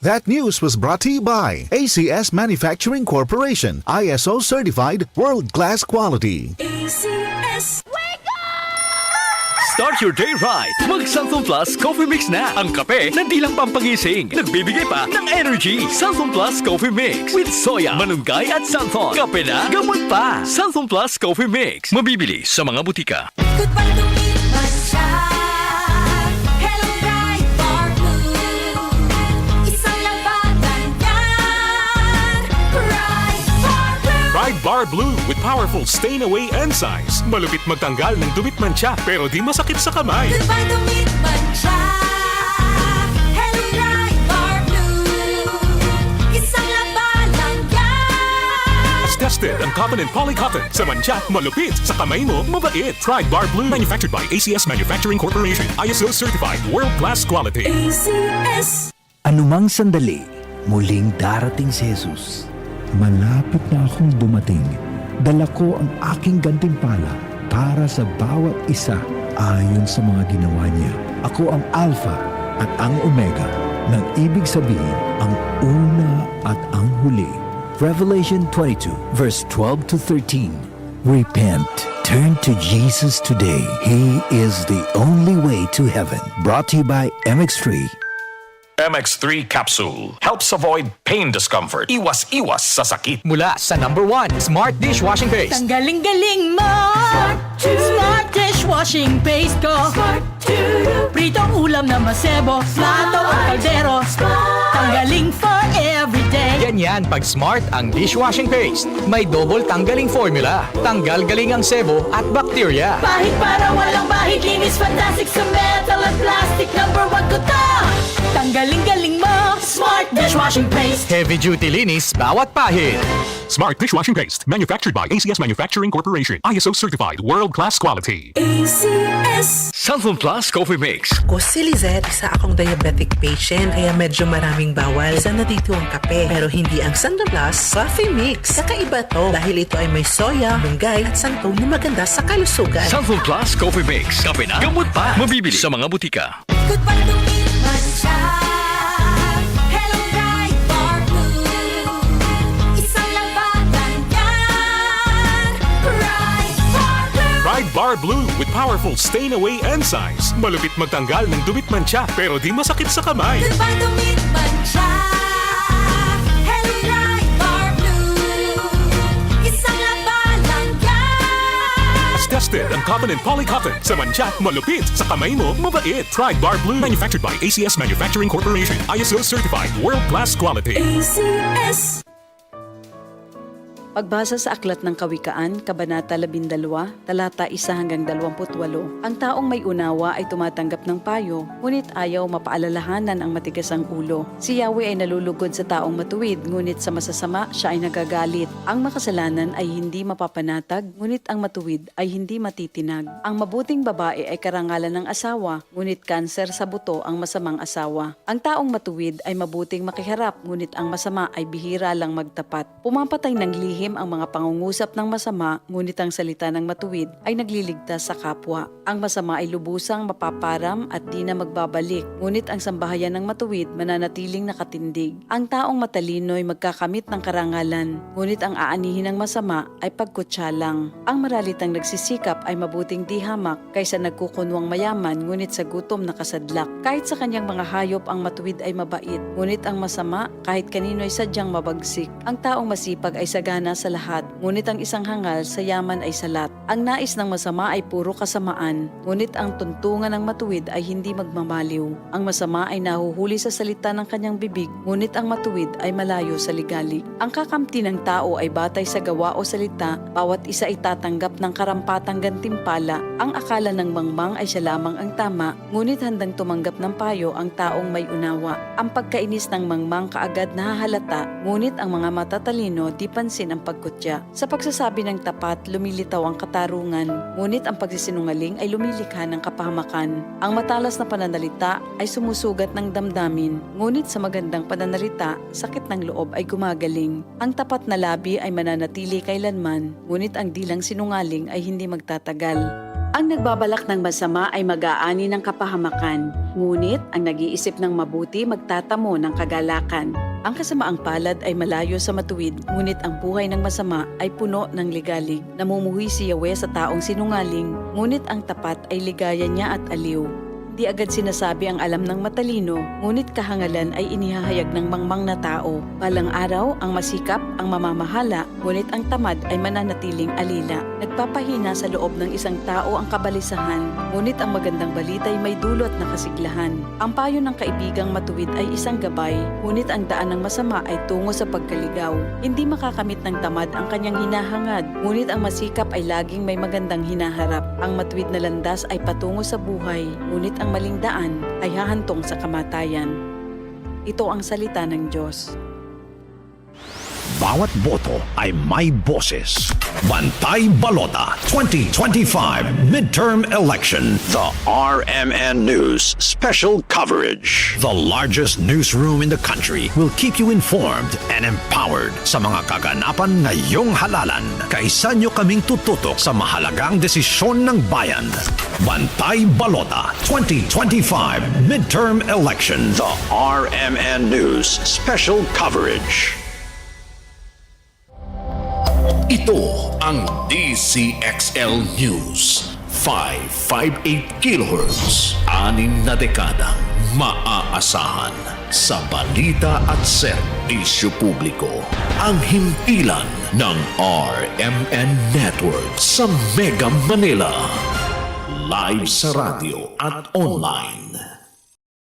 That news was brought to you by ACS Manufacturing Corporation, ISO certified world-class quality. ACS. Start your day right. Mag Santhong Plus Coffee Mix na. Ang kape na di lang pampagising. Nagbibigay pa ng energy. Santhong Plus Coffee Mix with soya, malunggay at santhong. Kape na, gamot pa. Santhong Plus Coffee Mix. Mabibili sa mga butika. Goodbye to me, Mancha. Hello, bright bar blue. Isang labanan yan. Bright bar blue. Pride Bar Blue with powerful stain-away enzymes. Malupit magtanggal ng dumit mancha pero di masakit sa kamay. Goodbye to me, Mancha. Hello, bright bar blue. Isang labanan yan. As tested ang cotton and polycotton. Sa mancha, malupit. Sa kamay mo, mabait. Pride Bar Blue. Manufactured by ACS Manufacturing Corporation. ISO certified world-class quality. ACS. Anumang sandali, muling darating si Jesus. Malapit na akong dumating. Dala ko ang aking gantimpala para sa bawat isa ayon sa mga ginawa niya. Ako ang Alpha at ang Omega, nang ibig sabihin ang una at ang huli. Revelation 22 verse 12 to 13. Repent. Turn to Jesus today. He is the only way to heaven. Brought to you by MX3. MX3 Capsule helps avoid pain discomfort. Iwas-iwas sa sakit. Mula sa #1 Smart Dishwashing Paste. Ang galing-galing mo. Smart dishwashing paste ko. Pritong ulam na masebo. Plato o kaldero. Tanggaling for everyday. Ganyan pag Smart ang dishwashing paste. May double tanggaling formula. Tanggal galing ang sebo at bakterya. Bahid para walang bahid. Linis fantastic sa metal at plastic. #1 ko to. Tanggaling-galing mo. Smart dishwashing paste. Heavy duty linis bawat pahid. Smart Dishwashing Paste. Manufactured by ACS Manufacturing Corporation. ISO certified world-class quality. ACS. Santhong Plus Coffee Mix. Ako si Lizette, isa akong diabetic patient, kaya medyo maraming bawal. Isa na dito ang kape, pero hindi ang Santhong Plus Coffee Mix. Kakaiba to dahil ito ay may soya, malunggay at santol na maganda sa kalusugan. Santhong Plus Coffee Mix. Kape na, gamot pa. Mabibili sa mga butika. Goodbye to me, Mancha. Hello, bright bar blue. Isang labanan yan. Bright bar blue. Pride Bar Blue with powerful stain-away enzymes. Malupit magtanggal ng dumit mancha pero di masakit sa kamay. Goodbye to me, Mancha. Hello, bright bar blue. Isang labanan yan. As tested ang cotton and polycotton. Sa mancha, malupit. Sa kamay mo, mabait. Pride Bar Blue. Manufactured by ACS Manufacturing Corporation. ISO certified world-class quality. ACS. Pagbasa sa Aklat ng Kawikaan, Kabanata 12, talata 1-28, ang taong may unawa ay tumatanggap ng payo, ngunit ayaw mapaalalahanan ang matigas ang ulo. Si Yahweh ay nalulugod sa taong matuwid, ngunit sa masasama siya ay nagagalit. Ang makasalanan ay hindi mapapanatag, ngunit ang matuwid ay hindi matitinag. Ang mabuting babae ay karangalan ng asawa, ngunit kanser sa buto ang masamang asawa. Ang taong matuwid ay mabuting makiharap, ngunit ang masama ay bihira lang magtapat. Pumapatay ng lihim ang mga pangungusap ng masama, ngunit ang salita ng matuwid ay nagliligtas sa kapwa. Ang masama ay lubusang mapaparam at di na magbabalik, ngunit ang sambahayan ng matuwid mananatiling nakatindig. Ang taong matalino ay magkakamit ng karangalan, ngunit ang aanihin ng masama ay pagkutsa lang. Ang maralitang nagsisikap ay mabuting di hamak kaysa nagkukunwang mayaman, ngunit sa gutom nakasadlak. Kahit sa kanyang mga hayop ang matuwid ay mabait, ngunit ang masama kahit kanino ay sadyang mabagsik. Ang taong masipag ay sagana sa lahat, ngunit ang isang hangal sa yaman ay salat. Ang nais ng masama ay puro kasamaan, ngunit ang tuntungan ng matuwid ay hindi magmamaliw. Ang masama ay nahuhuli sa salita ng kanyang bibig, ngunit ang matuwid ay malayo sa ligalig. Ang kakamti ng tao ay batay sa gawa o salita, bawat isa ay tatanggap ng karampatang gantimpala. Ang akala ng mangmang ay siya lamang ang tama, ngunit handang tumanggap ng payo ang taong may unawa. Ang pagkainis ng mangmang kaagad nahahalata, ngunit ang mga matatalino di pansin ang pagkutya. Sa pagsasabi ng tapat, lumilitaw ang katarungan, ngunit ang pagsisinungaling ay lumilikha ng kapahamakan. Ang matalas na pananalita ay sumusugat ng damdamin, ngunit sa magandang pananalita, sakit ng loob ay gumagaling. Ang tapat na labi ay mananatili kailanman, ngunit ang dilang sinungaling ay hindi magtatagal. Ang nagbabalak ng masama ay mag-aani ng kapahamakan, ngunit ang nag-iisip ng mabuti magtatamo ng kagalakan. Ang kasamaang palad ay malayo sa matuwid, ngunit ang buhay ng masama ay puno ng ligalig. Namumuhay si Yahweh sa taong sinungaling, ngunit ang tapat ay ligaya niya at aliw. Di agad sinasabi ang alam ng matalino, ngunit kahangalan ay inihahayag ng mangmang na tao. Balang araw, ang masikap ang mamamahala, ngunit ang tamad ay mananatiling alila. Nagpapahina sa loob ng isang tao ang kabalisahan, ngunit ang magandang balita ay may dulot na kasiglahan. Ang payo ng kaibigang matuwid ay isang gabay, ngunit ang daan ng masama ay tungo sa pagkaligaw. Hindi makakamit ng tamad ang kanyang hinahangad, ngunit ang masikap ay laging may magandang hinaharap. Ang matuwid na landas ay patungo sa buhay, ngunit ang maling daan ay hahantong sa kamatayan. Ito ang salita ng Diyos. Bawat boto ay may boses. Bantay Balota 2025 Midterm Election. The RMN News Special Coverage. The largest newsroom in the country will keep you informed and empowered sa mga kaganapan ngayong halalan. Kaisa nyo kaming tututok sa mahalagang desisyon ng bayan. Bantay Balota 2025 Midterm Election. The RMN News Special Coverage. Ito ang DCXL News. 558 kHz. 6 na dekadang maaasahan. Sa balita at serbisyo publiko. Ang himpilan ng RMN Network sa Mega Manila. Live sa radyo at online.